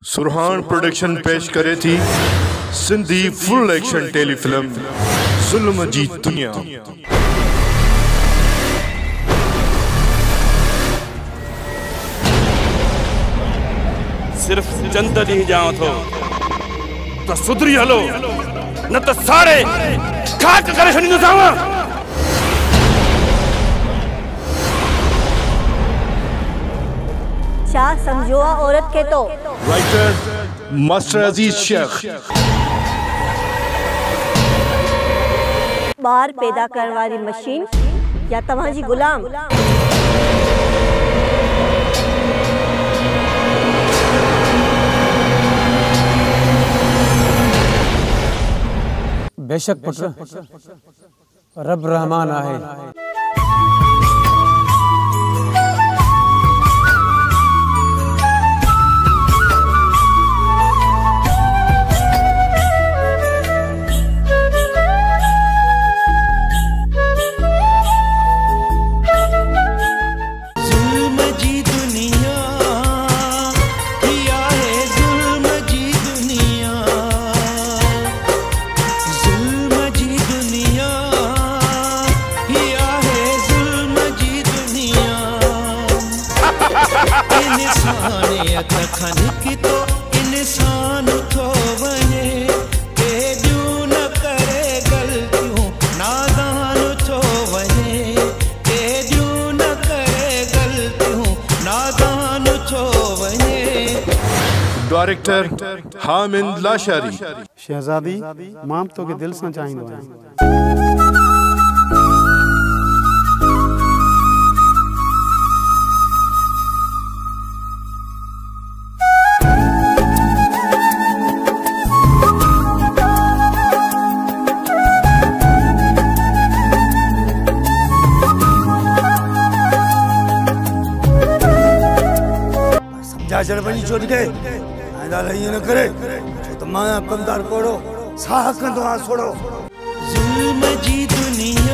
सुरहान production पेश करे थी सिंधी फुल एक्शन टेलीफिल्म ज़ुल्म जी दुनिया। सिर्फ चंद ॾींहं ॼाओ थो त सुधरी हलो, न त साड़े खाक करे छॾींदोसांव। छा समझो आ औरत के तो? Writer master Aziz Shaikh. बार पैदा करने वाली मशीन या तव्हांजी गुलाम? बेशक पुत्र, रब रहमान आहे। इंसान थो वने के ॾियूं न करे ग़लतियूं, नादान थो वने के ॾियूं न करे ग़लतियूं, नादान थो वने। डायरेक्टर हामिद लाशारी। शहजादी, मां तो के दिल सां चाहींदो आहियां। बनी छोड़ के न करे तो मां कमदार कोड़ो साह कंदो आ छोड़ो। ज़ुल्म जी दुनिया